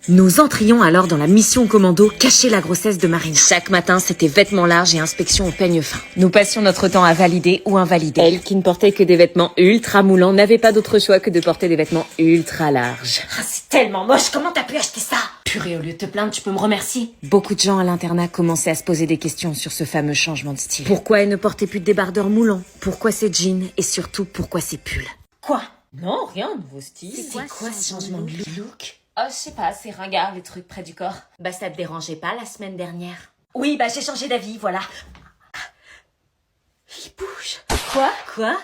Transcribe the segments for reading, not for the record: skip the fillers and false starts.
Nous entrions alors dans la mission commando cacher la grossesse de Marina. Chaque matin, c'était vêtements larges et inspection au peigne fin. Nous passions notre temps à valider ou invalider. Elle, qui ne portait que des vêtements ultra moulants, n'avait pas d'autre choix que de porter des vêtements ultra larges. Ah, c'est tellement moche, comment t'as pu acheter ça? Purée, au lieu de te plaindre, tu peux me remercier. Beaucoup de gens à l'internat commençaient à se poser des questions sur ce fameux changement de style. Pourquoi elle ne portait plus de débardeurs moulants? Pourquoi ses jeans? Et surtout, pourquoi ses pulls? Quoi? Non, rien, nouveau style. C'est quoi ce changement de look? Oh, je sais pas, c'est ringard les trucs près du corps. Bah ça te dérangeait pas la semaine dernière? Oui, bah j'ai changé d'avis, voilà. Il bouge. Quoi?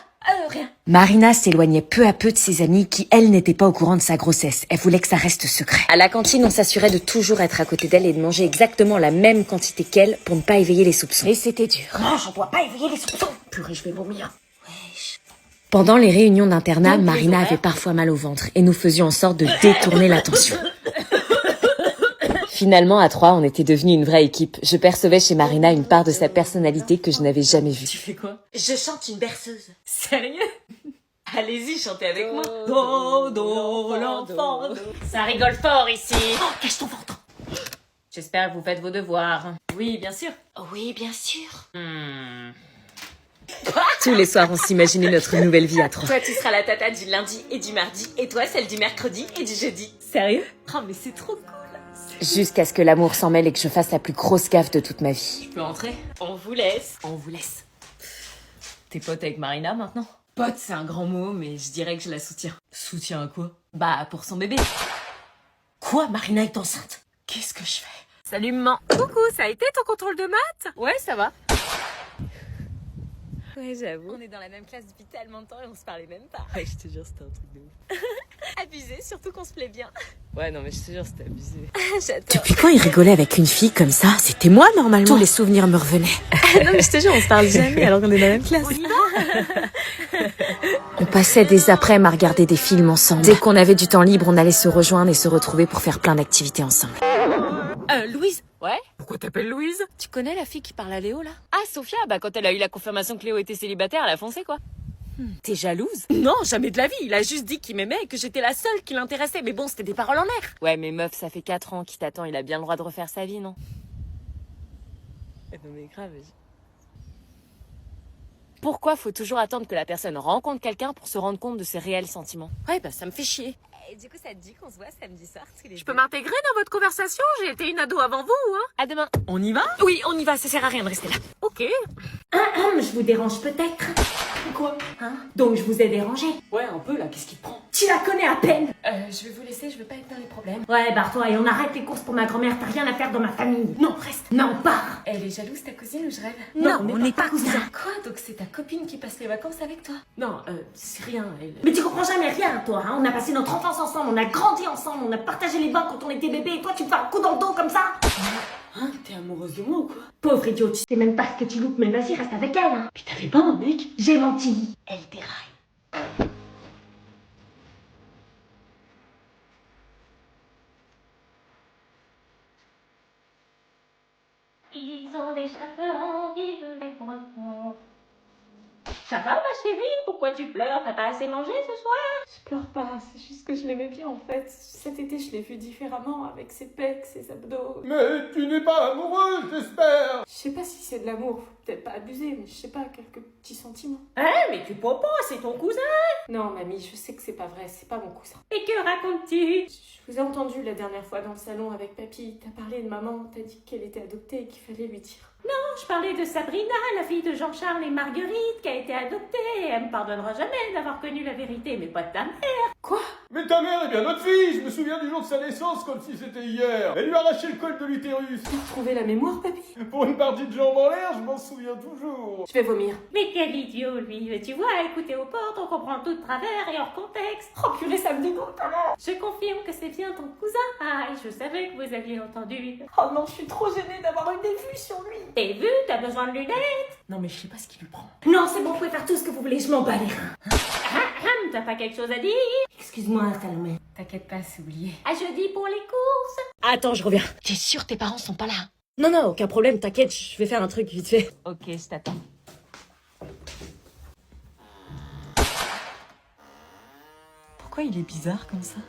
Rien. Marina s'éloignait peu à peu de ses amies qui, elles, n'étaient pas au courant de sa grossesse. Elle voulait que ça reste secret. À la cantine, on s'assurait de toujours être à côté d'elle et de manger exactement la même quantité qu'elle pour ne pas éveiller les soupçons. Et c'était dur. Non, je dois pas éveiller les soupçons. Purée, je vais vomir. Pendant les réunions d'internat, Donc, Marina avait parfois mal au ventre et nous faisions en sorte de détourner l'attention. Finalement, à trois, on était devenus une vraie équipe. Je percevais chez Marina une part de sa personnalité que je n'avais jamais vue. Tu fais quoi? Je chante une berceuse. Sérieux? Allez-y, chantez avec moi. Do, l'enfant. Ça rigole fort ici. Oh, cache ton ventre. J'espère que vous faites vos devoirs. Oui, bien sûr. Oui, bien sûr. Quoi? Tous les soirs, on s'imaginait notre nouvelle vie à trois. Toi, tu seras la tata du lundi et du mardi, et toi, celle du mercredi et du jeudi. Sérieux? Oh, mais c'est trop cool. Jusqu'à ce que l'amour s'en mêle et que je fasse la plus grosse gaffe de toute ma vie. Tu peux entrer? On vous laisse. On vous laisse. T'es pote avec Marina maintenant? Pote, c'est un grand mot, mais je dirais que je la soutiens. Soutiens à quoi? Bah, pour son bébé. Quoi, Marina est enceinte? Qu'est-ce que je fais? Salut maman. Coucou, ça a été ton contrôle de maths? Ouais, ça va. Ouais, j'avoue. On est dans la même classe depuis tellement de temps et on se parlait même pas. Ouais, je te jure, c'était un truc de ouf. Abusé, surtout qu'on se plaît bien. Ouais, non, mais je te jure, c'était abusé. J'adore. Depuis quand il rigolait avec une fille comme ça? C'était moi, normalement. Tous les souvenirs me revenaient. Non, mais je te jure, on se parle jamais alors qu'on est dans la même classe. On passait des après-midi à regarder des films ensemble. Dès qu'on avait du temps libre, on allait se rejoindre et se retrouver pour faire plein d'activités ensemble. Louise? Ouais? Pourquoi t'appelles Louise? Tu connais la fille qui parle à Léo, là? Ah, Sophia, bah quand elle a eu la confirmation que Léo était célibataire, elle a foncé, quoi. T'es jalouse? Non, jamais de la vie. Il a juste dit qu'il m'aimait et que j'étais la seule qui l'intéressait. Mais bon, c'était des paroles en l'air. Ouais, mais meuf, ça fait 4 ans qu'il t'attend, il a bien le droit de refaire sa vie, non? Non, mais grave. Pourquoi faut toujours attendre que la personne rencontre quelqu'un pour se rendre compte de ses réels sentiments? Ouais, bah ça me fait chier. Et du coup, ça te dit qu'on se voit samedi soir tous les Je peux m'intégrer dans votre conversation? J'ai été une ado avant vous, hein? À demain. On y va? Oui, on y va, ça sert à rien de rester là. Ok. Je vous dérange peut-être? Quoi? Hein? Donc je vous ai dérangé. Ouais, un peu là, qu'est-ce qui te prend? Tu la connais à peine. Je vais vous laisser, je veux pas être dans les problèmes. Ouais, barre-toi et on arrête les courses pour ma grand-mère, t'as rien à faire dans ma famille. Non, reste. Non, pars. Elle est jalouse, ta cousine, ou je rêve? Non, on n'est pas cousins. Quoi? Donc c'est ta copine qui passe les vacances avec toi? Non, c'est rien, elle... Mais tu comprends jamais rien, toi, hein. On a passé notre enfance ensemble, on a grandi ensemble, on a partagé les bains quand on était bébé, et toi tu me fais un coup dans le dos comme ça. Hein? T'es amoureuse de moi ou quoi? Pauvre idiot, tu sais même pas ce que tu loupes, mais vas-y, reste avec elle, hein. Puis t'avais pas un mec? J'ai menti. Elle déraille. Ils ont des chaperons, ils veulent les poissons. Ça va, ma chérie? Pourquoi tu pleures? T'as pas assez mangé ce soir? Je pleure pas, c'est juste que je l'aimais bien en fait. Cet été, je l'ai vu différemment, avec ses pecs, ses abdos. Mais tu n'es pas amoureuse, j'espère. Je sais pas si c'est de l'amour, faut peut-être pas abuser, mais je sais pas, quelques petits sentiments. Hein? Mais tu peux pas, c'est ton cousin. Non, mamie, je sais que c'est pas vrai, c'est pas mon cousin. Et que racontes-tu? Je vous ai entendu la dernière fois dans le salon avec papy. T'as parlé de maman, t'as dit qu'elle était adoptée et qu'il fallait lui dire. Je parlais de Sabrina, la fille de Jean-Charles et Marguerite, qui a été adoptée. Elle me pardonnera jamais d'avoir connu la vérité, mais pas de ta mère. Quoi? Mais ta mère est bien notre fille, je me souviens du jour de sa naissance comme si c'était hier. Elle lui a arraché le col de l'utérus. Vous retrouvez la mémoire, papy? Pour une partie de jambes en l'air, je m'en souviens toujours. Je vais vomir. Mais quel idiot, lui. Mais tu vois, écouter aux portes, on comprend tout de travers et hors contexte. Oh purée, ça me dégoûte alors. Je confirme que c'est bien ton cousin. Ah, et je savais que vous aviez entendu. Oh non, je suis trop gênée d'avoir eu des vues sur lui. T'es vu, t'as besoin de lunettes? Non, mais je sais pas ce qui lui prend. Non, c'est bon, vous pouvez faire tout ce que vous voulez, je m'en bats les reins. T'as pas quelque chose à dire? Excuse-moi, Salomé. T'inquiète pas, c'est oublié. À jeudi pour les courses. Attends, je reviens. T'es sûre tes parents sont pas là? Non, non, aucun problème, t'inquiète, je vais faire un truc vite fait. Ok, je t'attends. Pourquoi il est bizarre comme ça?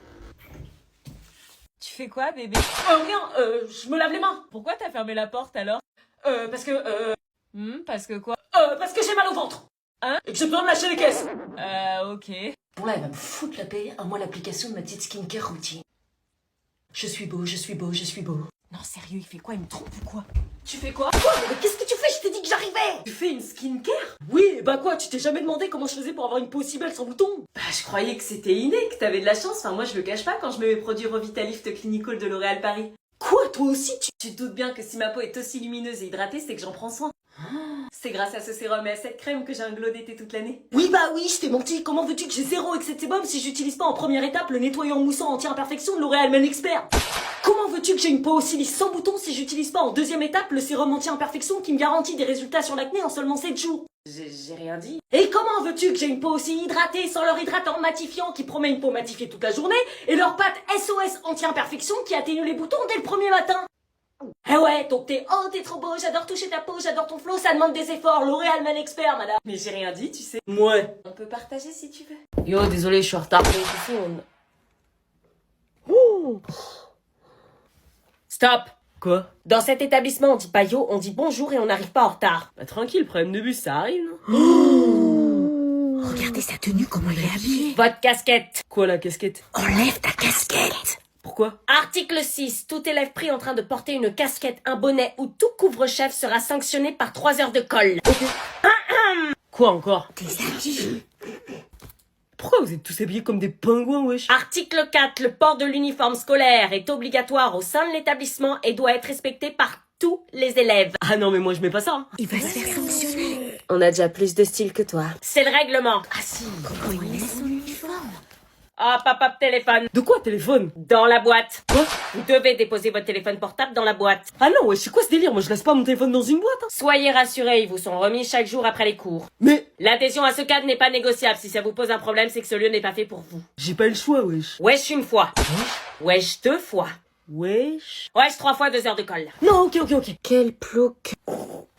Tu Tu fais quoi, bébé? Rien, je me lave les mains. Pourquoi t'as fermé la porte alors? Parce que, Parce que quoi? parce que j'ai mal au ventre. Hein? Et que j'ai besoin de lâcher les caisses. Ok. Bon là, elle va me foutre la paix, à moi l'application de ma petite skincare routine. Je suis beau, je suis beau, je suis beau. Non, sérieux, il fait quoi? Il me trompe ou quoi? Tu fais quoi? Quoi? Mais qu'est-ce que tu fais? Je t'ai dit que j'arrivais! Tu fais une skincare? Oui, bah quoi, tu t'es jamais demandé comment je faisais pour avoir une peau aussi belle sans boutons? Bah je croyais que c'était inné, que t'avais de la chance, enfin moi je le cache pas quand je mets mes produits Revitalift Clinical de L'Oréal Paris. Quoi, toi aussi tu te doutes bien que si ma peau est aussi lumineuse et hydratée, c'est que j'en prends soin. C'est grâce à ce sérum et à cette crème que j'ai un glow d'été toute l'année. Oui bah oui, je t'ai menti, comment veux-tu que j'ai zéro excès de sébum si j'utilise pas en première étape le nettoyant moussant anti-imperfection de L'Oréal Men Expert? Comment veux-tu que j'ai une peau aussi lisse sans boutons si j'utilise pas en deuxième étape le sérum anti-imperfection qui me garantit des résultats sur l'acné en seulement 7 jours? J'ai rien dit. Et comment veux-tu que j'ai une peau aussi hydratée sans leur hydratant matifiant qui promet une peau matifiée toute la journée et leur pâte SOS anti-imperfection qui atténue les boutons dès le premier matin? Eh ouais, donc t'es trop beau, j'adore toucher ta peau, j'adore ton flow, ça demande des efforts, L'Oréal Men Expert, madame. Mais j'ai rien dit, tu sais. Ouais. On peut partager si tu veux. Yo, désolé, je suis en retard. Stop. Quoi? Dans cet établissement, on dit pas yo, on dit bonjour et on n'arrive pas en retard. Bah tranquille, problème de bus, ça arrive, non? Regardez sa tenue, comment il est habillé. Votre casquette. Quoi, la casquette? Enlève ta casquette. Pourquoi? Article 6. Tout élève pris en train de porter une casquette, un bonnet ou tout couvre-chef sera sanctionné par 3 heures de colle. Quoi encore? T'es habillé. Pourquoi vous êtes tous habillés comme des pingouins, wesh? Article 4. Le port de l'uniforme scolaire est obligatoire au sein de l'établissement et doit être respecté par tous les élèves. Ah non, mais moi je mets pas ça. Hein. Il va se faire sanctionner. On a déjà plus de style que toi. C'est le règlement. Ah si. Comment il laisse son uniforme? Hop, hop, hop, téléphone. De quoi, téléphone? Dans la boîte. Quoi? Vous devez déposer votre téléphone portable dans la boîte. Ah non, wesh, c'est quoi ce délire? Moi je laisse pas mon téléphone dans une boîte, hein. Soyez rassurés, ils vous sont remis chaque jour après les cours. Mais L'adhésion à ce cadre n'est pas négociable. Si ça vous pose un problème, c'est que ce lieu n'est pas fait pour vous. j'ai pas eu le choix, wesh. Wesh une fois. Wesh 2 fois. Wesh. Wesh 3 fois 2 heures de colle. Non, ok. Quel plouc.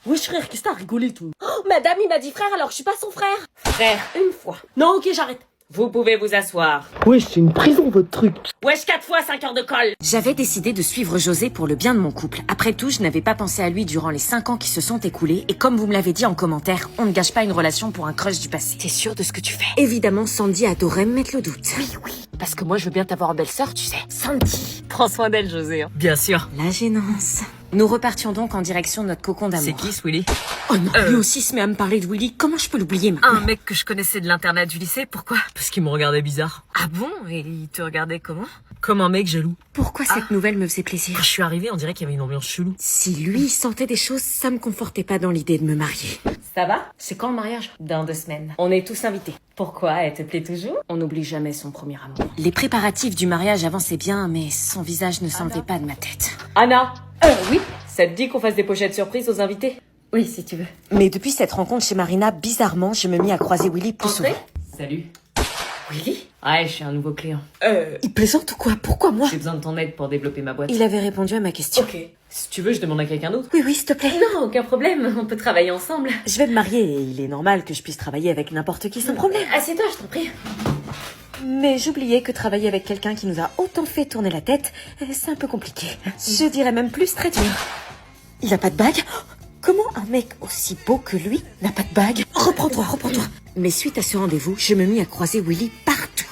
Wesh frère, qu'est-ce que t'as rigolé, toi? Oh, madame, il m'a dit frère alors que je suis pas son frère. Frère, une fois. Non, ok, j'arrête. Vous pouvez vous asseoir. Wesh, c'est une prison, votre truc. Wesh 4 fois 5 heures de colle. J'avais décidé de suivre José pour le bien de mon couple. Après tout, je n'avais pas pensé à lui durant les 5 ans qui se sont écoulés. Et comme vous me l'avez dit en commentaire, on ne gâche pas une relation pour un crush du passé. T'es sûre de ce que tu fais? Évidemment, Sandy adorait me mettre le doute. Oui. Parce que moi, je veux bien t'avoir en belle-sœur, tu sais. Sandy. Prends soin d'elle, José. Hein. Bien sûr. La gênance. Nous repartions donc en direction de notre cocon d'amour. C'est qui, ce Willy? Oh non, lui aussi se met à me parler de Willy. Comment je peux l'oublier maintenant? Un mec que je connaissais de l'internat du lycée, pourquoi? Parce qu'il me regardait bizarre. Ah bon? Et il te regardait comment? Comme un mec jaloux. Pourquoi cette nouvelle me faisait plaisir? Quand je suis arrivée, on dirait qu'il y avait une ambiance chelou. Si lui sentait des choses, ça me confortait pas dans l'idée de me marier. Ça va? C'est quand le mariage? Dans 2 semaines. On est tous invités. Pourquoi? Elle te plaît toujours? On n'oublie jamais son premier amour. Les préparatifs du mariage avançaient bien, mais son visage ne s'enlevait pas de ma tête. Anna! Oui? Ça te dit qu'on fasse des pochettes surprises aux invités? Oui, si tu veux. Mais depuis cette rencontre chez Marina, bizarrement, je me mis à croiser Willy plus souvent. Salut. Willy? Ouais, je suis un nouveau client. Il plaisante ou quoi? Pourquoi moi? J'ai besoin de ton aide pour développer ma boîte. Il avait répondu à ma question. Ok. Si tu veux, je demande à quelqu'un d'autre. Oui, s'il te plaît. Non, aucun problème. On peut travailler ensemble. Je vais me marier et il est normal que je puisse travailler avec n'importe qui sans problème. Assieds-toi, je t'en prie. Mais j'oubliais que travailler avec quelqu'un qui nous a autant fait tourner la tête, c'est un peu compliqué. Je dirais même plus très dur. Il a pas de bague? Comment un mec aussi beau que lui n'a pas de bague? Reprends-toi. Mais suite à ce rendez-vous, je me mis à croiser Willy partout.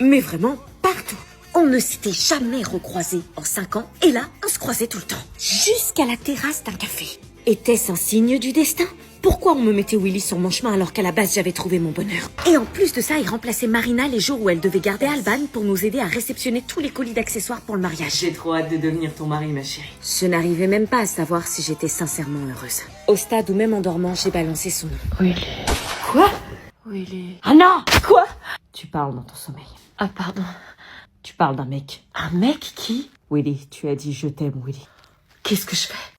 Mais vraiment partout. On ne s'était jamais recroisés en 5 ans, et là, on se croisait tout le temps. Jusqu'à la terrasse d'un café. Était-ce un signe du destin? Pourquoi on me mettait Willy sur mon chemin alors qu'à la base j'avais trouvé mon bonheur? Et en plus de ça, il remplaçait Marina les jours où elle devait garder Alban pour nous aider à réceptionner tous les colis d'accessoires pour le mariage. J'ai trop hâte de devenir ton mari, ma chérie. Je n'arrivais même pas à savoir si j'étais sincèrement heureuse. Au stade où même en dormant, j'ai balancé son nom. Willy. Quoi? Willy. Anna! Quoi? Tu parles dans ton sommeil. Ah, pardon. Tu parles d'un mec. Un mec qui? Willy, tu as dit je t'aime, Willy. Qu'est-ce que je fais?